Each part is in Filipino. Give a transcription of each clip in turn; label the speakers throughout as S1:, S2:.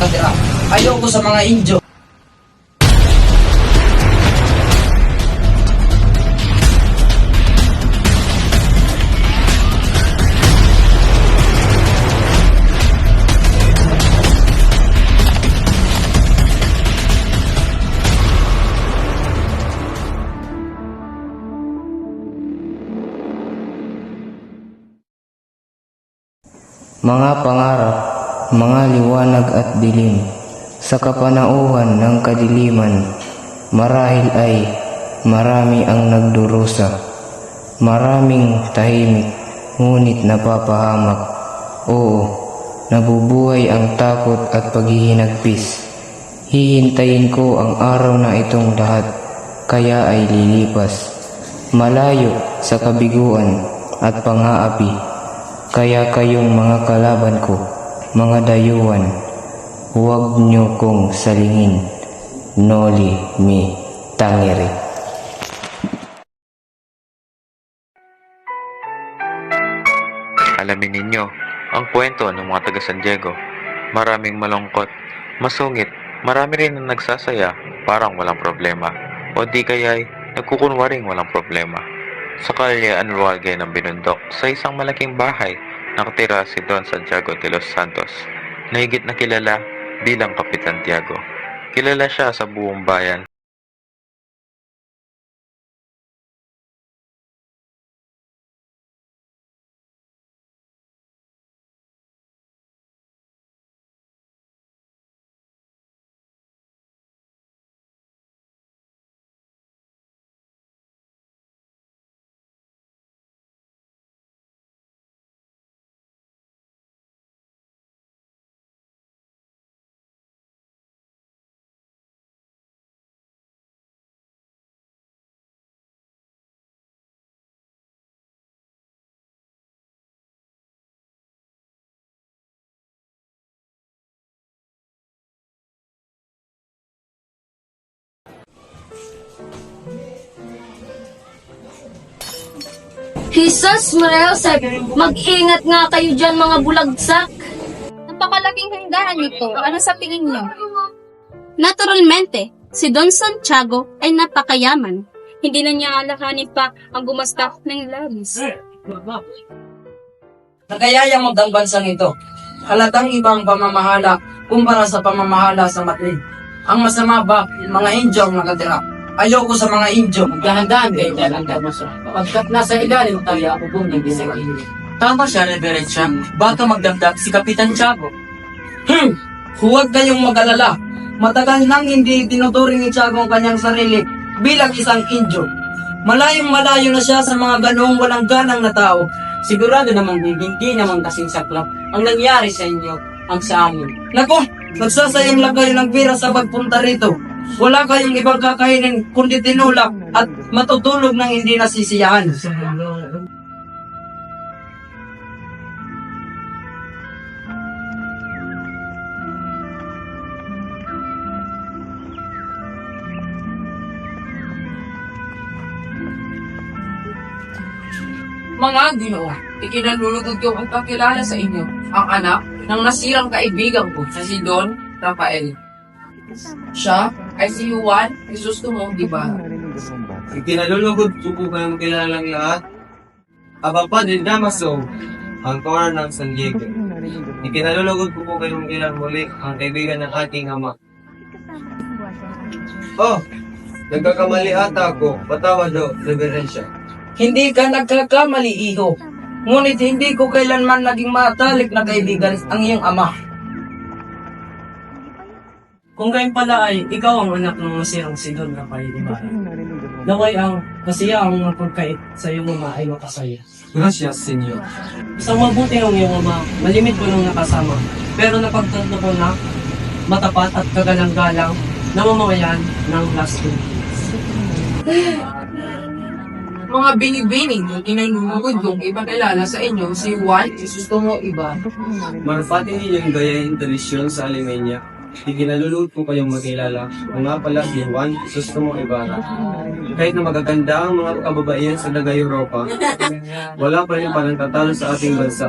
S1: nakatira. Ayoko sa mga Indio.
S2: Mga pangarap, mga liwanag at dilim, sa kapanauhan ng kadiliman, marahil ay marami ang nagdurusa, maraming tahimik, ngunit napapahamak. Oo, nabubuhay ang takot at paghihinagpis. Hihintayin ko ang araw na itong lahat, kaya ay lilipas, malayo sa kabiguan at pang-aapi. Kaya kayong mga kalaban ko, mga dayuhan, huwag niyo kong salingin. Noli me tangere.
S3: Alamin ninyo ang kwento ng mga taga San Diego. Maraming malungkot, masungit, marami rin ang nagsasaya parang walang problema. O di kaya'y nagkukunwaring walang problema. Sa kalye Anruague ng Binundok, sa isang malaking bahay, nakatira si Don Santiago de los Santos, na higit na kilala bilang Kapitan Tiago. Kilala siya sa buong bayan.
S4: Jesus Maria Joseph, mag-ingat nga kayo dyan mga bulagsak.
S5: Napakalaking handaan nito. Ano sa tingin niyo?
S6: Naturalmente, si Don Santiago ay napakayaman. Hindi na niya alakanin pa ang gumasta ng labis.
S1: Nagayaya mo ang bansang ito. Halatang ibang pamamahala kumpara sa pamamahala sa Madrid. Ang masama ba, mga Indio ang nakatira? Ayoko sa mga Indio.
S7: Magdahan-dahan kayo dyan ang damas. Pagkat nasa ilalim tayo ako kung hindi sa inyo.
S8: Tama siya, Reverensya. Baka magdamdam si Kapitan Tiago.
S1: Huwag kayong mag-alala. Matagal nang hindi tinuturing ni Tiago ang kanyang sarili bilang isang Indio. Malayong malayo na siya sa mga ganoong walang ganang na tao.
S7: Sigurado namang hindi naman kasing saklap ang nangyari sa inyo ang sa amin.
S1: Nako, nagsasayang lang kayo ng pira sa pagpunta rito. Wala kayong ibang kakainin kundi tinulak at matutulog ng hindi nasisiyahan.
S9: Mga Ginoo, ikinalulugod ko ang pagkilala sa inyo, ang anak ng nasirang kaibigan ko na si Don Rafael. Siya ay si Juan Crisostomo Ibarra.
S10: Ikinalulugod ko po kayong kilalang lahat. Aba pa din Damaso, ang Tora ng San Diego. Ikinalulugod ko po kayong kilang muli ang kaibigan ng ating ama. Oh, nagkakamali ata ako. Patawad do, Reverensya.
S1: Hindi ka nagkakamali, iho. Ngunit hindi ko kailanman naging matalik na kaibigan ang iyong ama.
S7: Kung gayon pala ay ikaw ang anak ng masirang si Don Rafael Ibarra. Naway ang kasiyaang pagkait sa iyong ama ay makasaya.
S10: Gracias, Senyor.
S7: Isang mabuti ang iyong ama, malimit ko nung nakasama. Pero napagtanto ko na matapat at kagalang-galang na mamamayan ng Las Philippines.
S9: Mga binibining na kinalulugod kong ipakilala sa inyo si Juan Crisostomo Ibarra.
S10: Marupati ninyong gayahin tradisyon sa Alemania. Ikinalulugod ko kayong makilala. Kung nga pala si Juan Crisostomo Ibarra. Kahit na magaganda ang mga kababaihan sa daga Europa, wala pa rin parang tatalo sa ating bansa.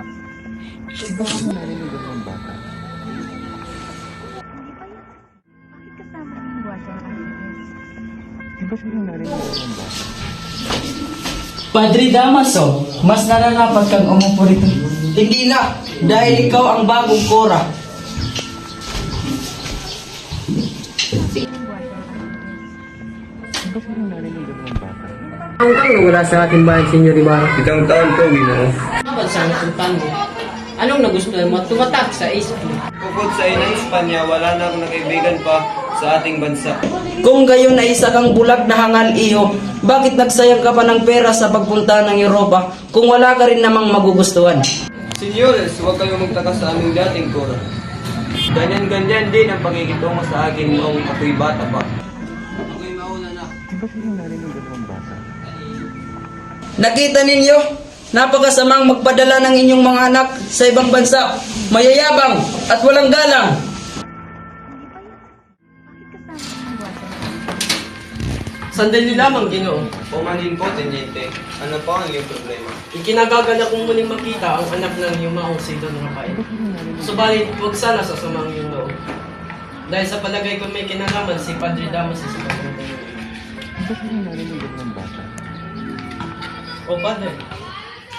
S8: Padre Damaso, mas nararapat kang umupo rito.
S1: Hindi na, dahil ikaw ang bagong Cora.
S7: Ang kang wala sa ating bayan, Senyor Ibarra.
S10: Itang taon po, Ginoo.
S7: Kapag sa sultan mo, anong nagustuhan mo at tumatak sa isip mo?
S10: Bukod sa inang Espanya, wala na akong nakaibigan pa sa ating bansa.
S1: Kung gayon na isa kang bulag na hangal iyo, bakit nagsayang ka pa ng pera sa pagpunta ng Europa kung wala ka rin namang magugustuhan?
S10: Senyores, huwag kayong magtaka sa aming dating Cora. Ganyan-ganyan din ang pakikitungo sa akin noong ako'y bata pa. Ako'y mauna na.
S1: Nakita ninyo? Napakasamang magpadala ng inyong mga anak sa ibang bansa, mayayabang at walang galang.
S7: Sandali lamang, Ginoo.
S10: Pumanin po, Tenyente. Ano pa ang iyong problema?
S7: Ikinagagala kong muling makita ang anak ng yumaong si Don Rafael. Subalit, huwag sana sasama ang iyong loob. Dahil sa palagay ko may kinalaman si Padre Damaso sa pagpunta niyo. O Padre,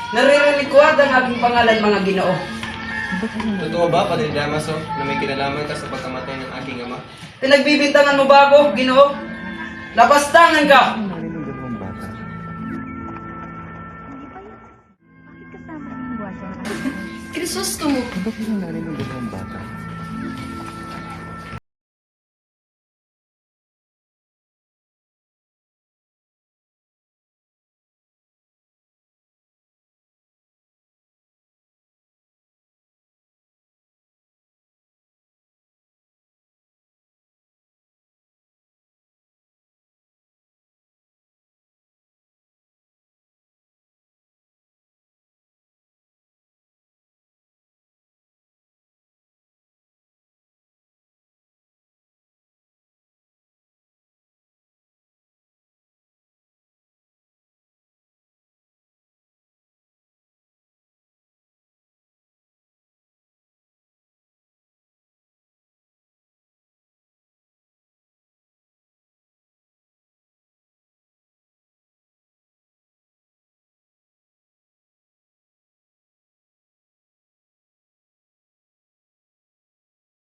S1: Naririnig ko ang aking pangalan, mga Ginoo.
S10: Totoo ba, Padre Damaso, na may kinalaman ka sa pagkamatay ng aking ama?
S1: Pinagbibintangan mo ba ako, Ginoo? Lapastangan ka!
S4: Krisos ka mo.